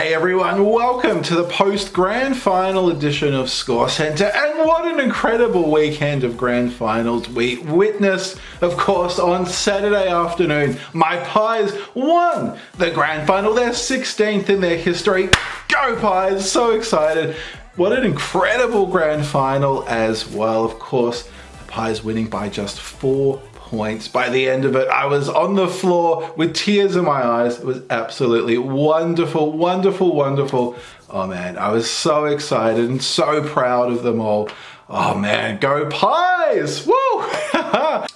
Hey everyone, welcome to the post-grand final edition of ScoreCentre, and what an incredible weekend of grand finals we witnessed. Of course, on Saturday afternoon, my Pies won the grand final, their 16th in their history. Go Pies, so excited. What an incredible grand final as well. Of course, the Pies winning by just 4 points. By the end of it, I was on the floor with tears in my eyes. It was absolutely wonderful, wonderful, wonderful. Oh man, I was so excited and so proud of them all. Oh man, go Pies! Woo!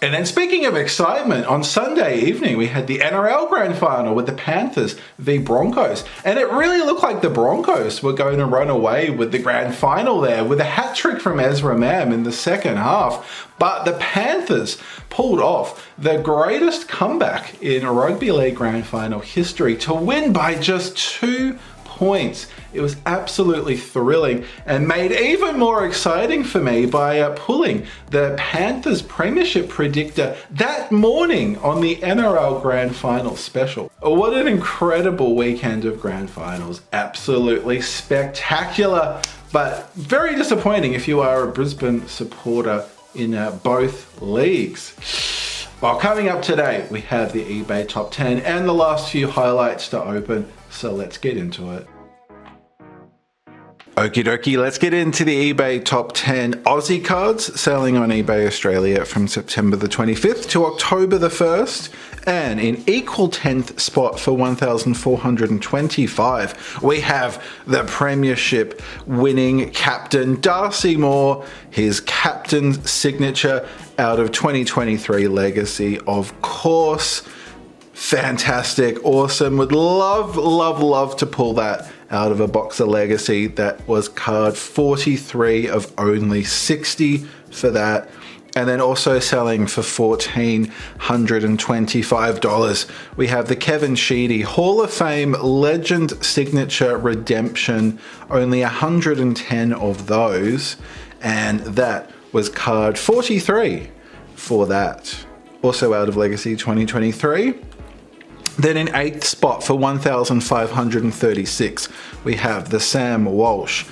And then speaking of excitement, on Sunday evening we had the NRL Grand Final with the Panthers v Broncos. And it really looked like the Broncos were going to run away with the Grand Final there with a hat trick from Ezra Mam in the second half. But the Panthers pulled off the greatest comeback in Rugby League Grand Final history to win by just 2 points. It was absolutely thrilling and made even more exciting for me by pulling the Panthers premiership predictor that morning on the NRL Grand Final special. What an incredible weekend of Grand Finals. Absolutely spectacular, but very disappointing if you are a Brisbane supporter in both leagues. Well, coming up today, we have the eBay top 10 and the last few highlights to open, so let's get into it. Okie dokie, let's get into the eBay top 10 Aussie cards selling on eBay Australia from September the 25th to October the 1st. And in equal 10th spot for 1,425, we have the premiership winning captain Darcy Moore, his captain's signature out of 2023 Legacy, of course. Fantastic, awesome, would love to pull that out of a box of Legacy. That was card 43 of only 60 for that. And then also selling for $1,425, we have the Kevin Sheedy Hall of Fame Legend Signature Redemption, only 110 of those, and that was card 43 for that. Also out of Legacy 2023. Then in 8th spot for 1,536, we have the Sam Walsh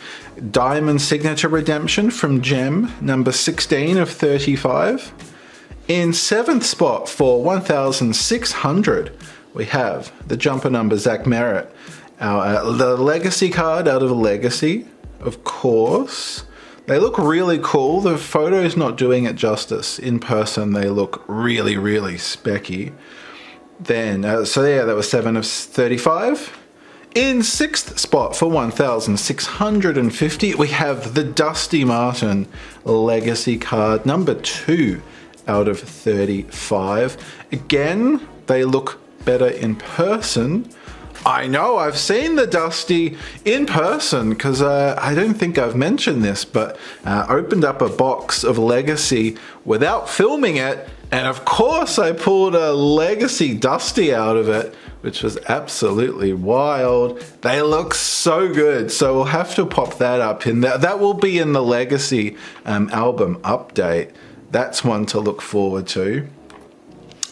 Diamond Signature Redemption from Gem, number 16 of 35. In 7th spot for 1,600, we have the jumper number Zach Merritt, the Legacy card out of Legacy, of course. They look really cool. The photo is not doing it justice. In person, they look really specky. Then, so yeah, that was 7 of 35. In 6th spot for 1,650, we have the Dusty Martin Legacy card, number 2 out of 35. Again, they look better in person. I know, I've seen the Dusty in person because I don't think I've mentioned this, but opened up a box of Legacy without filming it. And of course I pulled a Legacy Dusty out of it, which was absolutely wild. They look so good. So we'll have to pop that up in there. That will be in the Legacy album update. That's one to look forward to.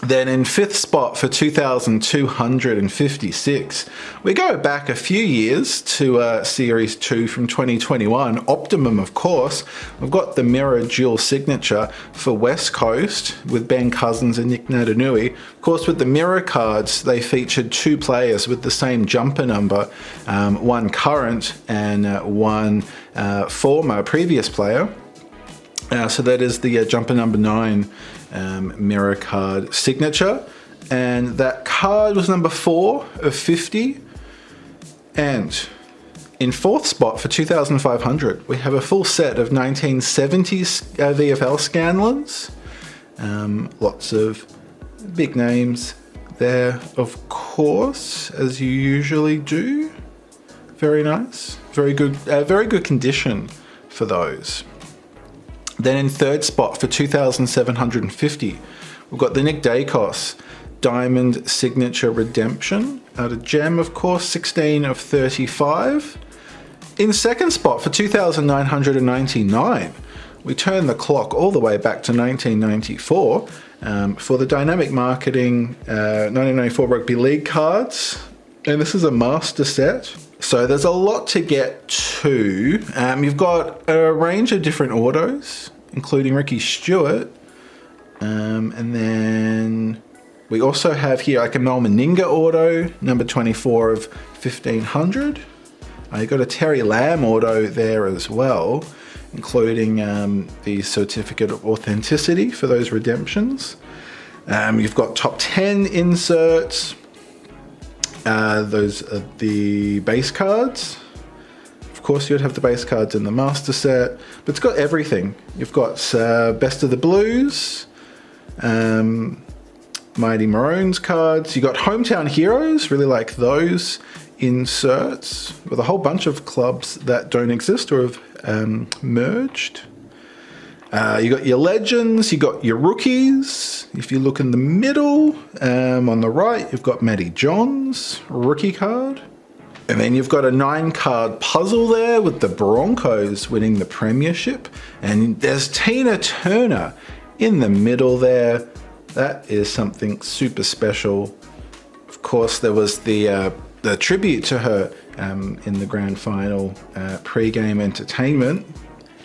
Then in 5th spot for 2,256, we go back a few years to Series 2 from 2021, Optimum of course. We've got the Mirror Dual Signature for West Coast with Ben Cousins and Nick Natanui. Of course, with the Mirror cards, they featured 2 players with the same jumper number, one current and one former previous player. So that is the jumper number 9 mirror card signature, and that card was number 4 of 50. And in 4th spot for 2,500, we have a full set of 1970s VFL Scanlons. Lots of big names there, of course, as you usually do. Very nice, very good condition for those. Then in 3rd spot for 2,750, we've got the Nick Dacos Diamond Signature Redemption out of Gem, of course, 16 of 35. In 2nd spot for 2,999, we turn the clock all the way back to 1994 for the Dynamic Marketing 1994 Rugby League cards. And this is a master set So there's a lot to get to. You've got a range of different autos, including Ricky Stewart. And then we also have here like a Mel Meninga auto, number 24 of 1500. You got a Terry Lamb auto there as well, including the certificate of authenticity for those redemptions. You've got top 10 inserts. Those are the base cards. Of course, you'd have the base cards in the master set, but it's got everything. You've got Best of the Blues, Mighty Maroons cards. You got Hometown Heroes, really like those inserts, with a whole bunch of clubs that don't exist or have merged. You got your legends, you got your rookies. If you look in the middle, on the right, you've got Matty Johns rookie card. And then you've got a 9-card puzzle there with the Broncos winning the premiership. And there's Tina Turner in the middle there. That is something super special. Of course, there was the tribute to her in the grand final pre-game entertainment.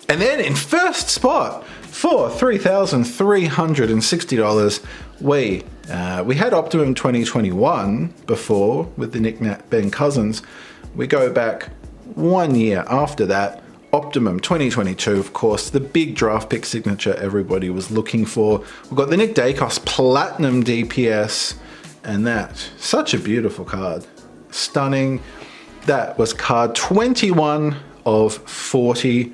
And then in first spot for $3,360, we had Optimum 2021 before with the Nick Nat Ben Cousins. We go back 1 year after that, Optimum 2022, of course, the big draft pick signature everybody was looking for. We've got the Nick Dacos Platinum DPS, and that, such a beautiful card. Stunning. That was card 21 of 40.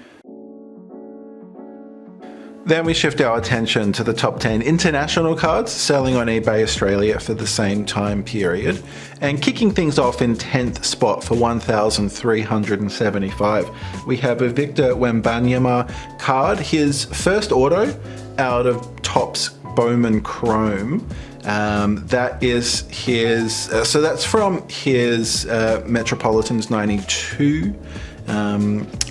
Then we shift our attention to the top 10 international cards selling on eBay Australia for the same time period, and kicking things off in 10th spot for $1,375. We have a Victor Wembanyama card, his first auto out of Topps Bowman Chrome. That is his, so that's from his Metropolitans 92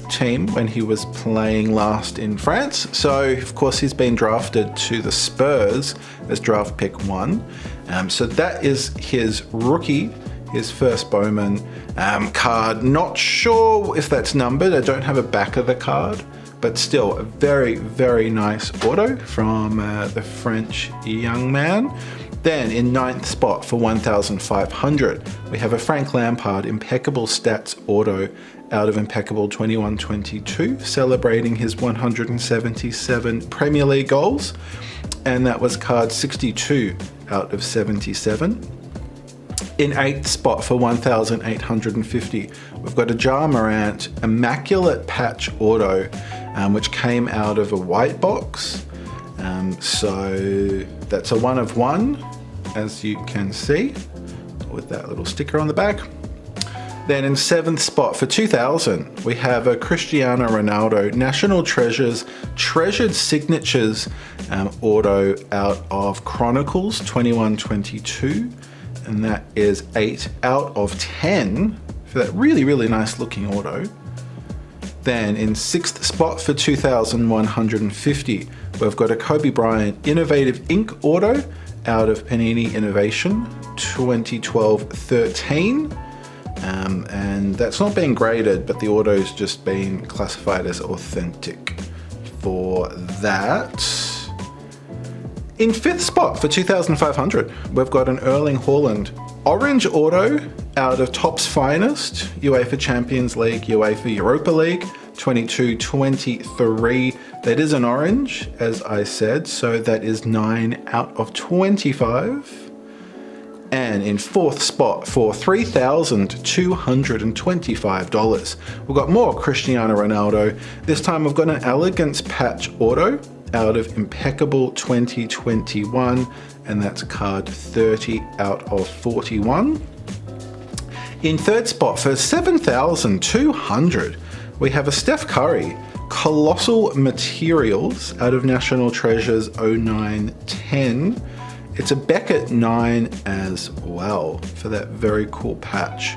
team when he was playing last in France. So of course he's been drafted to the Spurs as draft pick 1. So that is his rookie, his first Bowman card. Not sure if that's numbered. I don't have a back of the card, but still a very, very nice auto from the French young man. Then in 9th spot for $1,500, we have a Frank Lampard Impeccable Stats auto out of Impeccable 21-22, celebrating his 177 Premier League goals. And that was card 62 out of 77. In 8th spot for $1,850, we've got a Ja Morant Immaculate Patch auto, which came out of a white box. So that's a 1 of 1, as you can see, with that little sticker on the back. Then in 7th spot for $2,000, we have a Cristiano Ronaldo National Treasures Treasured Signatures auto out of Chronicles 21-22, and that is 8 out of 10 for that really, really nice looking auto. Then in 6th spot for $2,150, we've got a Kobe Bryant Innovative Ink auto out of Panini Innovation 2012-13. And that's not being graded, but the auto's just been classified as authentic for that. In 5th spot for $2,500, we've got an Erling Haaland Orange auto out of Topps Finest, UEFA Champions League, UEFA Europa League, 22-23. That is an orange, as I said, so that is 9 out of 25. And in 4th spot for $3,225, we've got more Cristiano Ronaldo. This time we've got an Elegance Patch auto out of Impeccable 2021, and that's card 30 out of 41. In 3rd spot for $7,200, we have a Steph Curry Colossal Materials out of National Treasures 09-10. It's a Beckett 9 as well for that very cool patch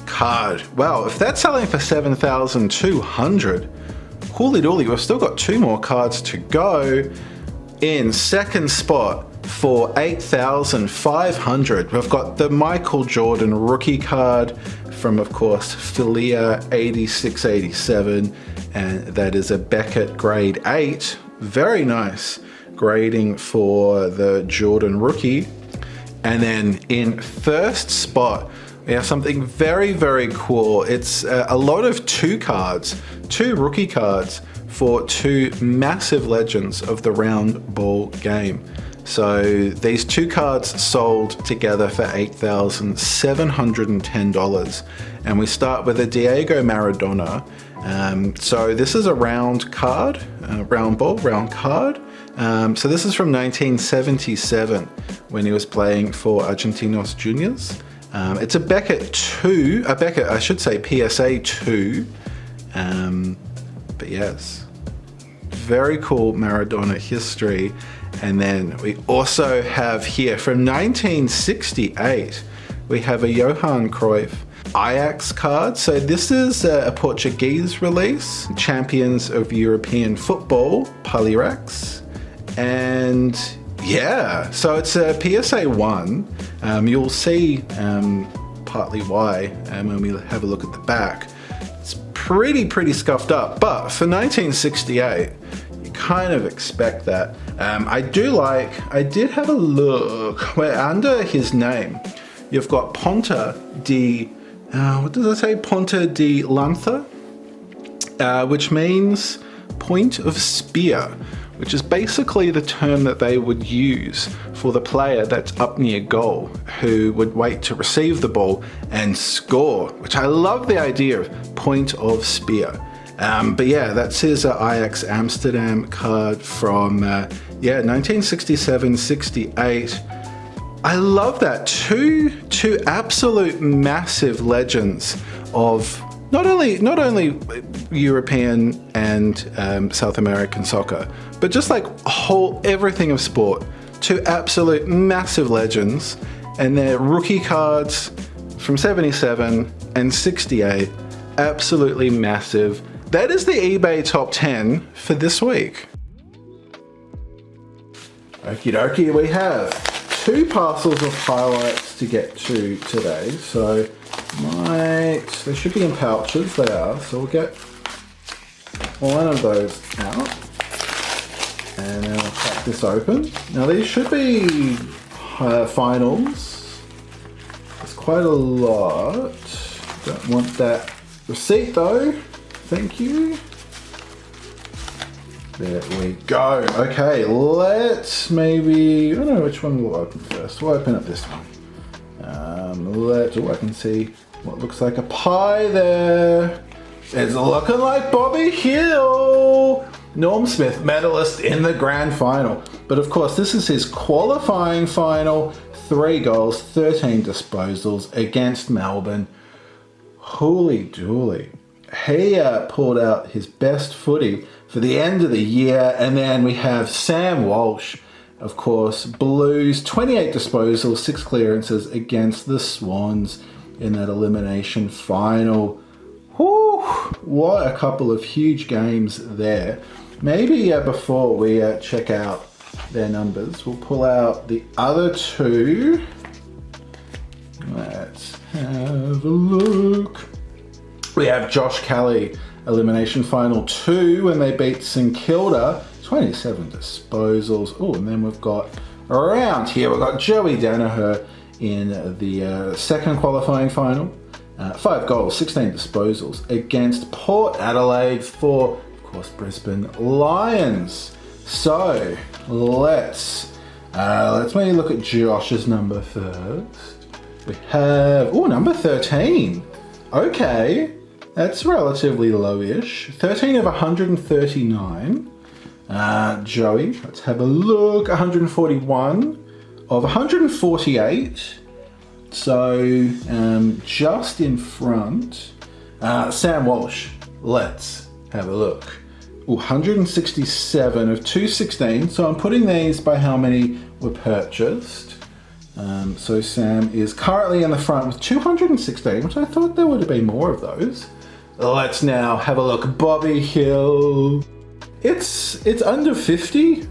card. Wow, if that's selling for $7,200, holy dooly, we've still got 2 more cards to go. In 2nd spot for 8,500. We've got the Michael Jordan rookie card from, of course, Philia 8687, and that is a Beckett grade 8. Very nice grading for the Jordan rookie. And then in first spot, we have something very, very cool. It's a lot of 2 cards, 2 rookie cards for 2 massive legends of the round ball game. So these 2 cards sold together for $8,710. And we start with a Diego Maradona. So this is a round card, round card. So this is from 1977 when he was playing for Argentinos Juniors. It's a Beckett 2, I should say PSA 2. But yes, very cool Maradona history. And then we also have here from 1968, we have a Johan Cruyff Ajax card. So this is a Portuguese release, Champions of European Football, Palirax. And yeah, so it's a PSA 1. You'll see partly why when we have a look at the back. It's pretty scuffed up, but for 1968, you kind of expect that. I did have a look where under his name, you've got Ponta di, what does it say? Ponta di Lança, which means point of spear, which is basically the term that they would use for the player that's up near goal, who would wait to receive the ball and score, which I love the idea of point of spear. But yeah, that's his Ajax Amsterdam card from 1967-68. I love that. Two absolute massive legends of not only European and South American soccer, but just like everything of sport. 2 absolute massive legends, and their rookie cards from 77 and 68, absolutely massive. That is the eBay top 10 for this week. Okie dokie, we have 2 parcels of highlights to get to today. So they should be in pouches, they are. So we'll get one of those out. And then I'll crack this open. Now these should be finals. There's quite a lot. Don't want that receipt though. Thank you. There we go. Okay, let's I don't know which one we'll open first. We'll open up this one. I can see what looks like a pie there. It's looking like Bobby Hill. Norm Smith, medalist in the grand final. But of course, this is his qualifying final. 3 goals, 13 disposals against Melbourne. Holy dooly. He pulled out his best footy for the end of the year. And then we have Sam Walsh, of course, Blues, 28 disposals, 6 clearances against the Swans in that elimination final. Whew, what a couple of huge games there. Maybe before we check out their numbers, we'll pull out the other 2. Let's have a look. We have Josh Kelly, elimination final 2 when they beat St Kilda, 27 disposals. Oh, and then we've got around here, we've got Joey Danaher in the second qualifying final. 5 goals, 16 disposals against Port Adelaide for, of course, Brisbane Lions. So let's maybe look at Josh's number first. We have, number 13. Okay, that's relatively lowish. 13 of 139. Joey, let's have a look. 141 of 148. So just in front. Sam Walsh, let's have a look. 167 of 216. So I'm putting these by how many were purchased. So Sam is currently in the front with 216, which I thought there would have been more of those. Let's now have a look. Bobby Hill. It's under 50.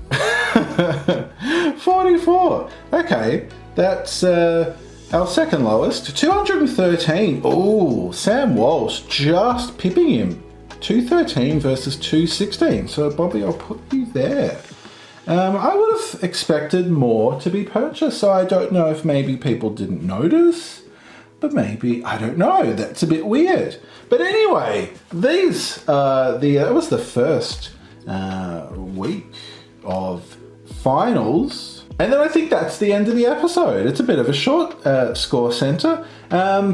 44. Okay, that's our second lowest. 213. Oh, Sam Walsh just pipping him. 213 versus 216. So Bobby, I'll put you there. I would have expected more to be purchased, so I don't know if maybe people didn't notice, but maybe, I don't know, that's a bit weird. But anyway, these that was the first week of finals, and then I think that's the end of the episode. It's a bit of a short ScoreCentre,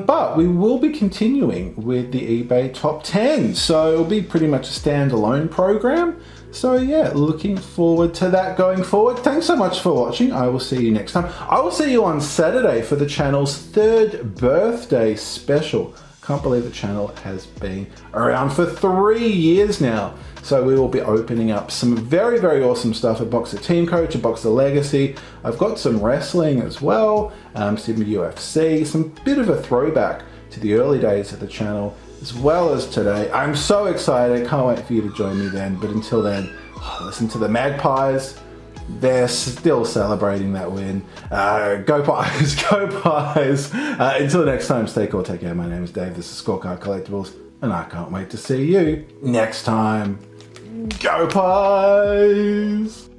but we will be continuing with the eBay top 10, so it'll be pretty much a standalone program. So yeah, looking forward to that going forward. Thanks so much for watching. I will see you next time. I will see you on Saturday for the channel's 3rd birthday special. Can't believe the channel has been around for 3 years now. So we will be opening up some very, very awesome stuff. A box of Team Coach, a box of Legacy. I've got some wrestling as well, some UFC, some bit of a throwback to the early days of the channel, as well as today. I'm so excited, can't wait for you to join me then. But until then, listen to the Magpies. They're still celebrating that win. Go Pies, go Pies. Until next time, stay cool, take care. My name is Dave, this is Scorecard Collectibles, and I can't wait to see you next time. Go Pies!